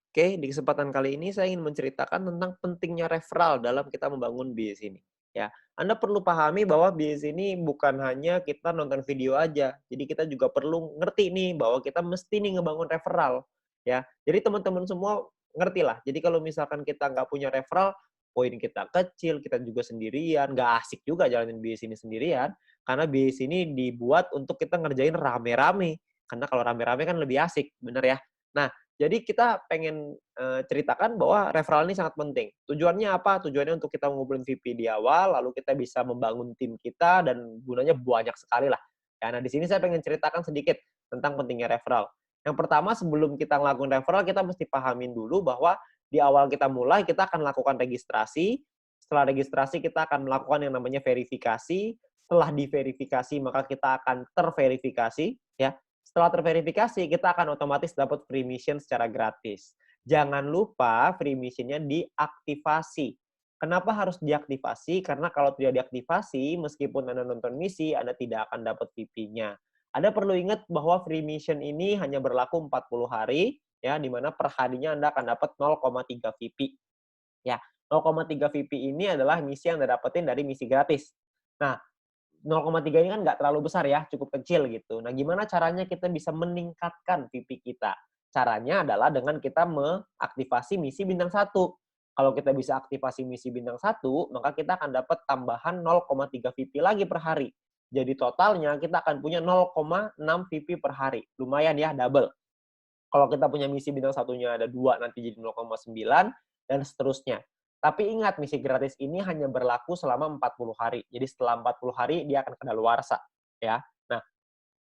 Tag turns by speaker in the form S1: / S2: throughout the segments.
S1: Oke, di kesempatan kali ini saya ingin menceritakan tentang pentingnya referral dalam kita membangun bisnis ini. Ya, Anda perlu pahami bahwa bisnis ini bukan hanya kita nonton video aja. Jadi kita juga perlu ngerti nih bahwa kita mesti nih ngebangun referral. Ya, jadi teman-teman semua ngerti lah. Jadi kalau misalkan kita nggak punya referral, poin kita kecil, kita juga sendirian, nggak asik juga jalanin bisnis ini sendirian. Karena bisnis ini dibuat untuk kita ngerjain rame-rame. Karena kalau rame-rame kan lebih asik, bener ya? Nah, jadi kita pengen, ceritakan bahwa referral ini sangat penting. Tujuannya apa? Tujuannya untuk kita ngumpulin VP di awal, lalu kita bisa membangun tim kita dan gunanya banyak sekali lah. Ya, nah di sini saya pengen ceritakan sedikit tentang pentingnya referral. Yang pertama sebelum kita ngelakuin referral, kita mesti pahamin dulu bahwa di awal kita mulai, kita akan lakukan registrasi. Setelah registrasi, kita akan melakukan yang namanya verifikasi. Setelah diverifikasi, maka kita akan terverifikasi, ya. Setelah terverifikasi, kita akan otomatis dapat free mission secara gratis. Jangan lupa free mission-nya diaktifasi. Kenapa harus diaktifasi? Karena kalau tidak diaktifasi, meskipun Anda nonton misi, Anda tidak akan dapat VP-nya. Anda perlu ingat bahwa free mission ini hanya berlaku 40 hari, ya, di mana per harinya Anda akan dapat 0,3 VP. Ya, 0,3 VP ini adalah misi yang Anda dapetin dari misi gratis. Nah, 0,3 ini kan nggak terlalu besar ya, cukup kecil gitu. Nah, gimana caranya kita bisa meningkatkan VP kita? Caranya adalah dengan kita mengaktifasi misi bintang 1. Kalau kita bisa aktifasi misi bintang 1, maka kita akan dapat tambahan 0,3 VP lagi per hari. Jadi totalnya kita akan punya 0,6 VP per hari. Lumayan ya, double. Kalau kita punya misi bintang satunya ada 2, nanti jadi 0,9 dan seterusnya. Tapi ingat, misi gratis ini hanya berlaku selama 40 hari. Jadi setelah 40 hari dia akan kadaluarsa, ya. Nah,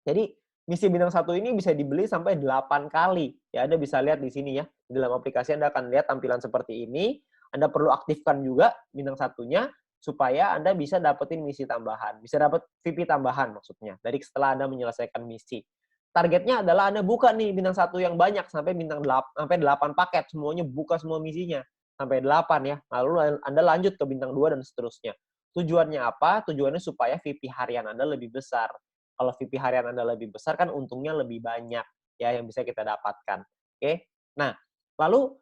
S1: jadi misi bintang satu ini bisa dibeli sampai 8 kali. Ya, Anda bisa lihat di sini ya. Di dalam aplikasi Anda akan lihat tampilan seperti ini. Anda perlu aktifkan juga bintang satunya supaya Anda bisa dapetin misi tambahan. Bisa dapat VP tambahan maksudnya dari setelah Anda menyelesaikan misi. Targetnya adalah Anda buka nih bintang satu yang banyak sampai sampai 8 paket, semuanya buka semua misinya sampai 8 ya. Lalu Anda lanjut ke bintang 2 dan seterusnya. Tujuannya apa? Tujuannya supaya VP harian Anda lebih besar. Kalau VP harian Anda lebih besar kan untungnya lebih banyak ya yang bisa kita dapatkan. Oke. Nah, lalu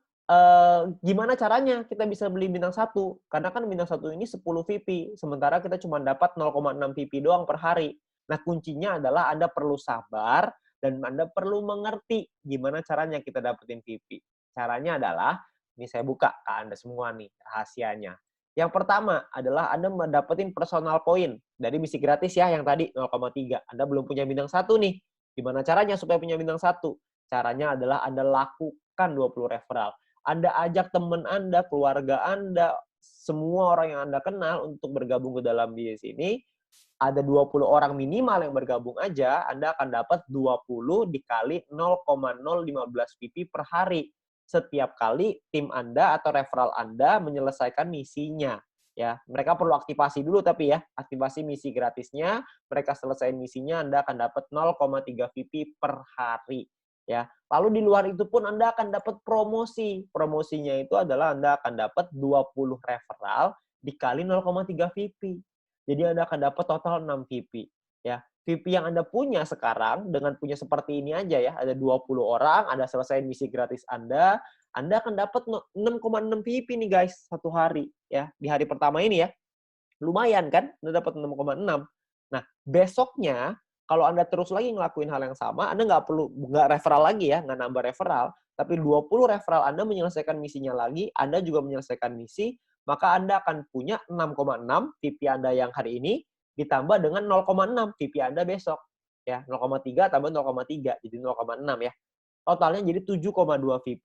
S1: gimana caranya kita bisa beli bintang satu? Karena kan bintang satu ini 10 VP, sementara kita cuma dapat 0,6 VP doang per hari. Nah, kuncinya adalah Anda perlu sabar dan Anda perlu mengerti gimana caranya kita dapetin VP. Caranya adalah, ini saya buka ke Anda semua nih rahasianya. Yang pertama adalah Anda mendapatkan personal point dari misi gratis ya yang tadi 0,3. Anda belum punya bintang satu nih. Gimana caranya supaya punya bintang satu? Caranya adalah Anda lakukan 20 referral. Anda ajak teman Anda, keluarga Anda, semua orang yang Anda kenal untuk bergabung ke dalam bisnis ini. Ada 20 orang minimal yang bergabung aja, Anda akan dapat 20 dikali 0,015 PP per hari. Setiap kali tim Anda atau referral Anda menyelesaikan misinya. Ya, mereka perlu aktivasi dulu tapi ya, aktivasi misi gratisnya, mereka selesai misinya, Anda akan dapat 0,3 VP per hari. Ya, lalu di luar itu pun Anda akan dapat promosi. Promosinya itu adalah Anda akan dapat 20 referral dikali 0,3 VP. Jadi Anda akan dapat total 6 VP. Ya, VP yang Anda punya sekarang dengan punya seperti ini aja ya, ada 20 orang, Anda selesai misi gratis Anda akan dapat 6,6 VP nih guys, satu hari ya. Di hari pertama ini ya. Lumayan kan? Anda dapat 6,6. Nah, besoknya kalau Anda terus lagi ngelakuin hal yang sama, Anda nggak referral lagi ya, nggak nambah referral, tapi 20 referral Anda menyelesaikan misinya lagi, Anda juga menyelesaikan misi, maka Anda akan punya 6,6 VP Anda yang hari ini ditambah dengan 0,6 VP Anda besok. Ya, 0,3 tambah 0,3 jadi 0,6 ya. Totalnya jadi 7,2 VP.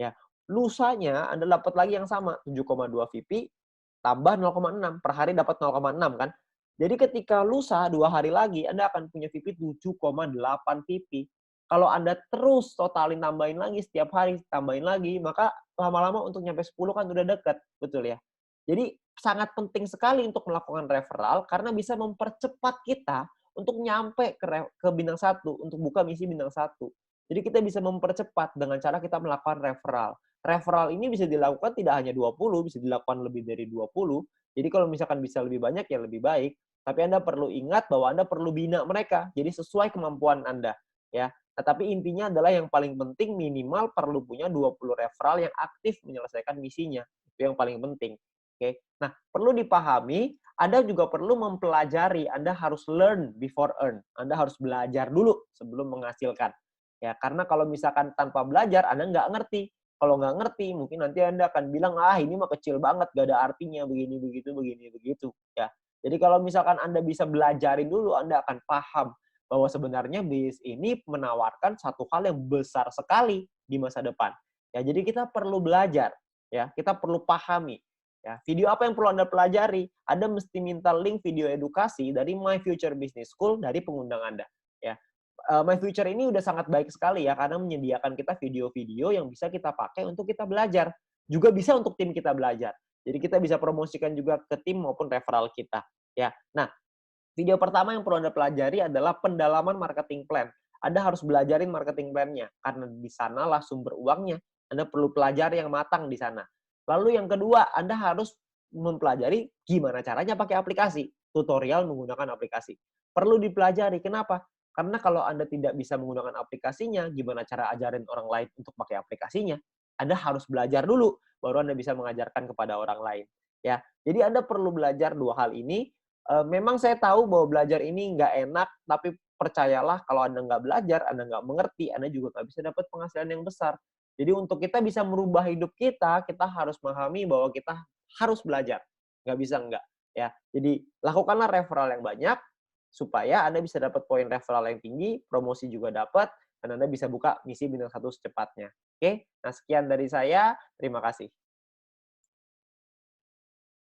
S1: Ya. Lusanya Anda dapat lagi yang sama, 7,2 VP tambah 0,6 per hari dapat 0,6 kan. Jadi ketika lusa 2 hari lagi Anda akan punya VP 7,8 VP. Kalau Anda terus totalin tambahin lagi setiap hari, tambahin lagi, maka lama-lama untuk nyampe 10 kan udah dekat, betul ya? Jadi sangat penting sekali untuk melakukan referral karena bisa mempercepat kita untuk nyampe ke bintang 1, untuk buka misi bintang 1. Jadi kita bisa mempercepat dengan cara kita melakukan referral. Referral ini bisa dilakukan tidak hanya 20, bisa dilakukan lebih dari 20. Jadi kalau misalkan bisa lebih banyak ya lebih baik. Tapi Anda perlu ingat bahwa Anda perlu bina mereka. Jadi sesuai kemampuan Anda. Ya. Nah, tapi intinya adalah yang paling penting minimal perlu punya 20 referral yang aktif menyelesaikan misinya. Itu yang paling penting. Oke. Nah, perlu dipahami, Anda juga perlu mempelajari. Anda harus learn before earn. Anda harus belajar dulu sebelum menghasilkan. Ya, karena kalau misalkan tanpa belajar, Anda nggak ngerti. Kalau nggak ngerti, mungkin nanti Anda akan bilang, ah ini mah kecil banget, gak ada artinya, begini, begitu, begini, begitu. Ya. Jadi kalau misalkan Anda bisa belajarin dulu, Anda akan paham bahwa sebenarnya bisnis ini menawarkan satu hal yang besar sekali di masa depan. Ya, jadi kita perlu belajar, ya, kita perlu pahami. Ya, video apa yang perlu Anda pelajari? Anda mesti minta link video edukasi dari My Future Business School dari pengundang Anda. Ya, My Future ini udah sangat baik sekali ya karena menyediakan kita video-video yang bisa kita pakai untuk kita belajar. Juga bisa untuk tim kita belajar. Jadi kita bisa promosikan juga ke tim maupun referral kita. Ya, nah video pertama yang perlu Anda pelajari adalah pendalaman marketing plan. Anda harus belajarin marketing plan-nya, karena di sanalah sumber uangnya. Anda perlu pelajari yang matang di sana. Lalu yang kedua, Anda harus mempelajari gimana caranya pakai aplikasi. Tutorial menggunakan aplikasi. Perlu dipelajari. Kenapa? Karena kalau Anda tidak bisa menggunakan aplikasinya, gimana cara ajarin orang lain untuk pakai aplikasinya? Anda harus belajar dulu, baru Anda bisa mengajarkan kepada orang lain. Ya, jadi Anda perlu belajar dua hal ini. Memang saya tahu bahwa belajar ini nggak enak, tapi percayalah kalau Anda nggak belajar, Anda nggak mengerti, Anda juga nggak bisa dapat penghasilan yang besar. Jadi untuk kita bisa merubah hidup kita harus memahami bahwa kita harus belajar. Nggak bisa nggak. Ya. Jadi lakukanlah referral yang banyak, supaya Anda bisa dapat poin referral yang tinggi, promosi juga dapat, dan Anda bisa buka misi bintang 1 secepatnya. Oke, nah sekian dari saya, terima kasih.